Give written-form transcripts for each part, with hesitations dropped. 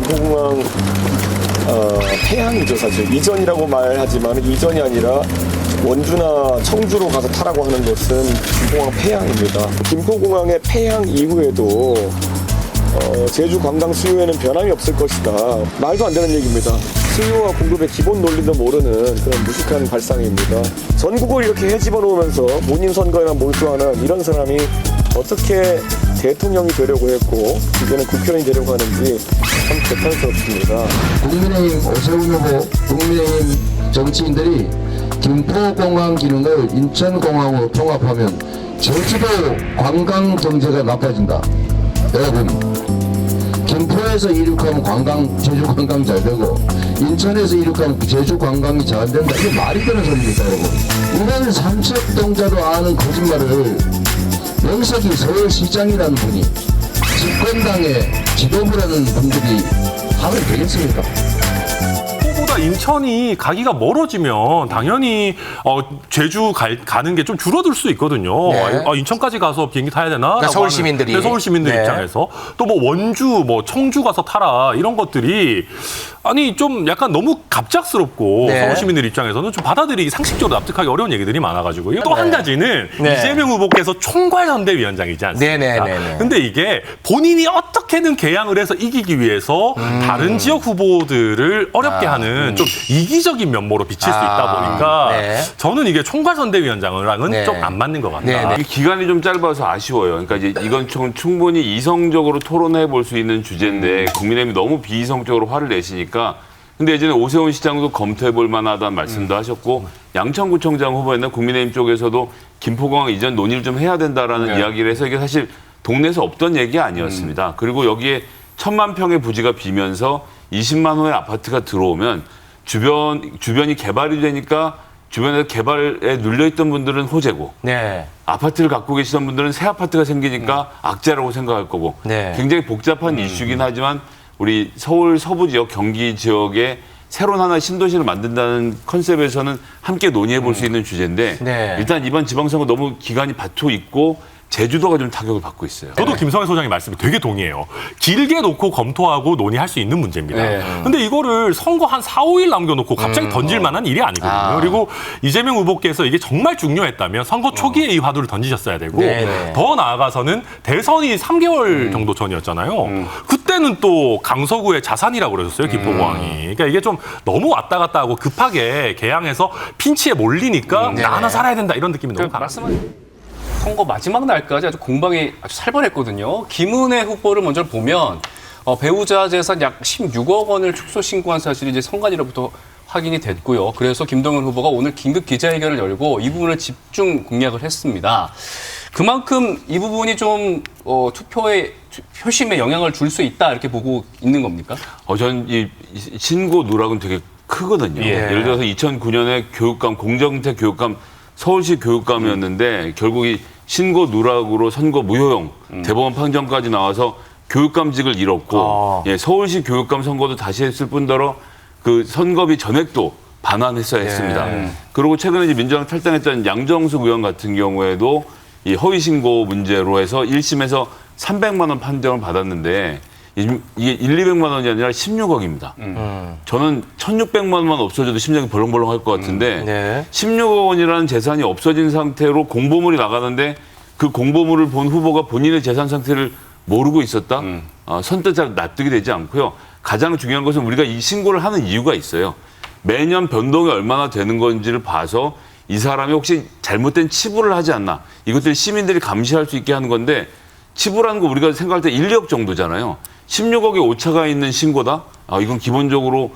김포공항 폐항이죠. 사실 이전이라고 말하지만 이전이 아니라 원주나 청주로 가서 타라고 하는 것은 김포공항 폐항입니다. 김포공항의 폐항 이후에도 제주 관광 수요에는 변함이 없을 것이다. 말도 안 되는 얘기입니다. 수요와 공급의 기본 논리도 모르는 그런 무식한 발상입니다. 전국을 이렇게 헤집어 놓으면서 본인 선거에만 몰두하는 이런 사람이 어떻게 대통령이 되려고 했고 이제는 국회의원이 되려고 하는지 참 개탄스럽습니다. 국민의힘 오세훈 후보, 국민의힘 정치인들이 김포공항 기능을 인천공항으로 통합하면 제주도 관광 경제가 나빠진다. 여러분, 김포에서 이륙하면 제주 관광 잘 되고 인천에서 이륙하면 제주 관광이 잘 된다. 이게 말이 되는 소리입니까, 여러분? 이런 삼척동자도 아는 거짓말을 명석이 서울시장이라는 분이 집권당의 지도부라는 분들이 하면 되겠습니까? 보다 인천이 가기가 멀어지면 당연히 제주 가는 게 좀 줄어들 수 있거든요. 네. 인천까지 가서 비행기 타야 되나? 그러니까 서울 시민들이. 네, 서울 시민들 네. 입장에서 또 뭐 원주, 청주 가서 타라 이런 것들이 아니 좀 약간 너무 갑작스럽고 네. 서울 시민들 입장에서는 좀 받아들이기 상식적으로 납득하기 어려운 얘기들이 많아가지고요. 또 한 네. 가지는 네. 이재명 후보께서 총괄선대위원장이지 않습니까? 네네네네. 근데 이게 본인이 어떻게든 개항을 해서 이기기 위해서 다른 지역 후보들을 어렵게 하는 좀 이기적인 면모로 비칠 수 있다 보니까 네. 저는 이게 총괄선대위원장이랑은 네. 좀 안 맞는 것 같다. 네, 네. 이게 기간이 좀 짧아서 아쉬워요. 그러니까 이제 이건 충분히 이성적으로 토론해 볼 수 있는 주제인데 국민의힘이 너무 비이성적으로 화를 내시니까. 근데 예전에 오세훈 시장도 검토해 볼 만하다는 말씀도 하셨고 양천구청장 후보였나 국민의힘 쪽에서도 김포공항 이전 논의를 좀 해야 된다라는 이야기를 해서 이게 사실 동네에서 없던 얘기 아니었습니다. 그리고 여기에 1,000만 평의 부지가 비면서 20만 호의 아파트가 들어오면 주변이 개발이 되니까 주변에서 개발에 눌려있던 분들은 호재고 네. 아파트를 갖고 계시던 분들은 새 아파트가 생기니까 악재라고 생각할 거고 네. 굉장히 복잡한 이슈긴 하지만 우리 서울 서부 지역, 경기 지역에 새로운 하나의 신도시를 만든다는 컨셉에서는 함께 논의해 볼 수 있는 주제인데 네. 일단 이번 지방선거 너무 기간이 바토 있고 제주도가 좀 타격을 받고 있어요. 저도 김성애 소장의 말씀에 되게 동의해요. 길게 놓고 검토하고 논의할 수 있는 문제입니다. 네. 근데 이거를 선거 한 4, 5일 남겨놓고 갑자기 던질 만한 일이 아니거든요. 그리고 이재명 후보께서 이게 정말 중요했다면 선거 초기에 이 화두를 던지셨어야 되고 네. 더 나아가서는 대선이 3개월 정도 전이었잖아요. 그때는 또 강서구의 자산이라고 그러셨어요. 김포공항이. 그러니까 이게 좀 너무 왔다 갔다 하고 급하게 개항해서 핀치에 몰리니까 나 하나 살아야 된다 이런 느낌이 너무 강합니다. 선거 마지막 날까지 아주 공방이 아주 살벌했거든요. 김은혜 후보를 먼저 보면 배우자 재산 약 16억 원을 축소 신고한 사실이 이제 선관위로부터 확인이 됐고요. 그래서 김동연 후보가 오늘 긴급 기자회견을 열고 이 부분을 집중 공략을 했습니다. 그만큼 이 부분이 좀 투표의 표심에 영향을 줄 수 있다 이렇게 보고 있는 겁니까? 전 이 신고 누락은 되게 크거든요. 예를 들어서 2009년에 교육감, 공정태 교육감 서울시 교육감이었는데 결국 이 신고 누락으로 선거 무효용 대법원 판정까지 나와서 교육감직을 잃었고 서울시 교육감 선거도 다시 했을 뿐더러 그 선거비 전액도 반환했어야 했습니다. 그리고 최근에 이제 민주당 탈당했던 양정숙 의원 같은 경우에도 이 허위 신고 문제로 해서 1심에서 300만 원 판정을 받았는데 이게 200만 원이 아니라 16억입니다. 저는 1,600만 원만 없어져도 심장이 벌렁벌렁 할 것 같은데 네. 16억 원이라는 재산이 없어진 상태로 공보물이 나가는데 그 공보물을 본 후보가 본인의 재산 상태를 모르고 있었다? 선뜻 잘 납득이 되지 않고요. 가장 중요한 것은 우리가 이 신고를 하는 이유가 있어요. 매년 변동이 얼마나 되는 건지를 봐서 이 사람이 혹시 잘못된 치부를 하지 않나. 이것들을 시민들이 감시할 수 있게 하는 건데 치부라는 거 우리가 생각할 때 1, 2억 정도잖아요. 16억의 오차가 있는 신고다? 이건 기본적으로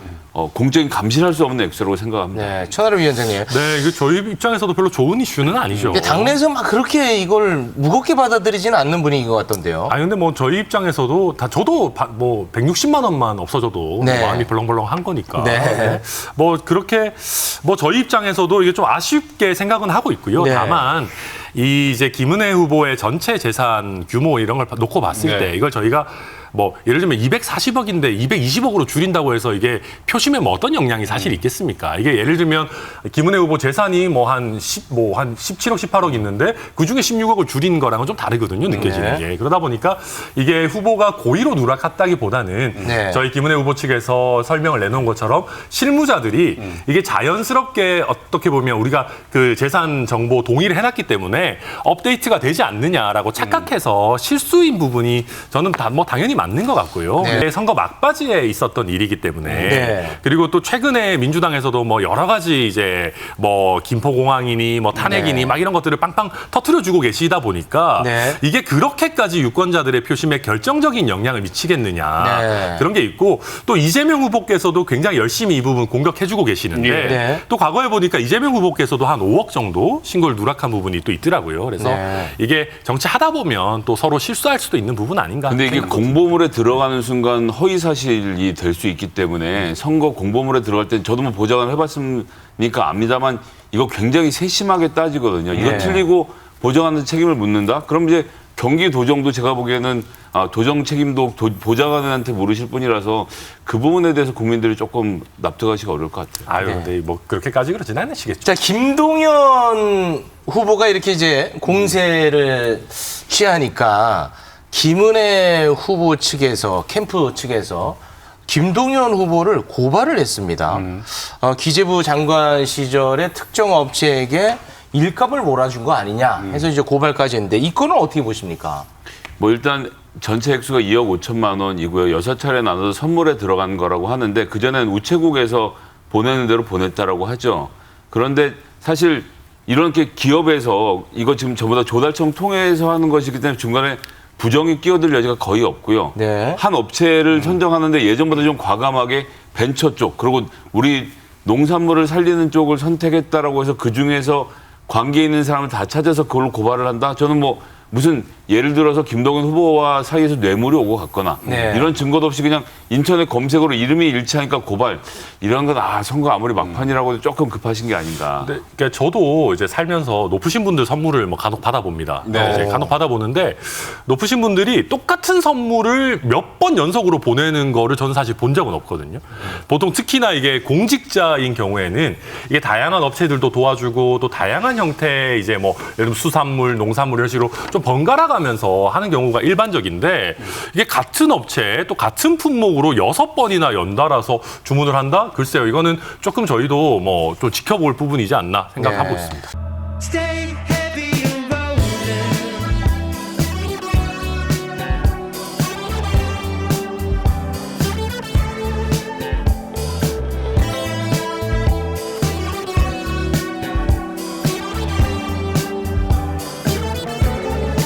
공적인 감시를 할 수 없는 액수라고 생각합니다. 네. 천하람 위원장님. 네, 이거 저희 입장에서도 별로 좋은 이슈는 아니죠. 근데 당내에서 막 그렇게 이걸 무겁게 받아들이지는 않는 분위기인 것 같던데요. 근데 뭐 저희 입장에서도 저도 뭐 160만 원만 없어져도 네. 마음이 벌렁벌렁한 거니까. 네. 뭐 그렇게 뭐 저희 입장에서도 이게 좀 아쉽게 생각은 하고 있고요. 네. 다만 이제 김은혜 후보의 전체 재산 규모 이런 걸 놓고 봤을 때 이걸 저희가 뭐 예를 들면 240억인데 220억으로 줄인다고 해서 이게 표심에 뭐 어떤 영향이 사실 있겠습니까? 이게 예를 들면 김은혜 후보 재산이 뭐 한 17억, 18억 있는데 그중에 16억을 줄인 거랑은 좀 다르거든요. 느껴지는 게. 그러다 보니까 이게 후보가 고의로 누락했다기보다는 네. 저희 김은혜 후보 측에서 설명을 내놓은 것처럼 실무자들이 이게 자연스럽게 어떻게 보면 우리가 그 재산 정보 동의를 해놨기 때문에 업데이트가 되지 않느냐라고 착각해서 실수인 부분이 저는 뭐 당연히 맞는 것 같고요. 네. 선거 막바지에 있었던 일이기 때문에 네. 그리고 또 최근에 민주당에서도 뭐 여러 가지 이제 뭐 김포공항이니 뭐 탄핵이니 네. 막 이런 것들을 빵빵 터트려주고 계시다 보니까 네. 이게 그렇게까지 유권자들의 표심에 결정적인 영향을 미치겠느냐 네. 그런 게 있고 또 이재명 후보께서도 굉장히 열심히 이 부분 공격해주고 계시는데 네. 또 과거에 보니까 이재명 후보께서도 한 5억 정도 신고를 누락한 부분이 또 있더라고요. 그래서 네. 이게 정치하다 보면 또 서로 실수할 수도 있는 부분 아닌가. 근데 이게 생각합니다. 공보물에 들어가는 순간 허위 사실이 될 수 있기 때문에 선거 공보물에 들어갈 때 저도 뭐 보장을 해봤으니까 압니다만 이거 굉장히 세심하게 따지거든요. 이거 네. 틀리고 보장하는 책임을 묻는다? 그럼 이제 경기 도정도 제가 보기에는 도정 책임도 보좌관한테 물으실 분이라서 그 부분에 대해서 국민들이 조금 납득하시기 어려울 것 같아요. 아유, 근데 뭐 그렇게까지 그러진 않으시겠죠. 자, 김동연 후보가 이렇게 이제 공세를 취하니까 김은혜 후보 측에서 캠프 측에서 김동연 후보를 고발을 했습니다. 기재부 장관 시절에 특정 업체에게 일감을 몰아준 거 아니냐 해서 이제 고발까지 했는데 이 건은 어떻게 보십니까? 뭐 일단 전체 액수가 2억 5천만 원이고요. 6차례 나눠서 선물에 들어간 거라고 하는데 그전에는 우체국에서 보내는 대로 보냈다라고 하죠. 그런데 사실 이렇게 기업에서 이거 지금 전부 다 조달청 통해서 하는 것이기 때문에 중간에 부정이 끼어들 여지가 거의 없고요. 네. 한 업체를 선정하는데 예전보다 좀 과감하게 벤처 쪽 그리고 우리 농산물을 살리는 쪽을 선택했다라고 해서 그중에서 관계 있는 사람을 다 찾아서 그걸로 고발을 한다? 저는 뭐 무슨 예를 들어서 김동연 후보와 사이에서 뇌물이 오고 갔거나 네. 이런 증거도 없이 그냥 인터넷 검색으로 이름이 일치하니까 고발 이런 건 선거 아무리 막판이라고 해도 조금 급하신 게 아닌가. 네, 그러니까 저도 이제 살면서 높으신 분들 선물을 뭐 간혹 받아봅니다. 네. 이제 간혹 받아보는데 높으신 분들이 똑같은 선물을 몇 번 연속으로 보내는 거를 저는 사실 본 적은 없거든요. 보통 특히나 이게 공직자인 경우에는 이게 다양한 업체들도 도와주고 또 다양한 형태의 이제 뭐 예를 들면 수산물, 농산물 이런 식으로 좀 번갈아 가면서 하는 경우가 일반적인데 이게 같은 업체 또 같은 품목으로 6번이나 연달아서 주문을 한다? 글쎄요, 이거는 조금 저희도 뭐 좀 지켜볼 부분이지 않나 생각하고 네. 있습니다. Stay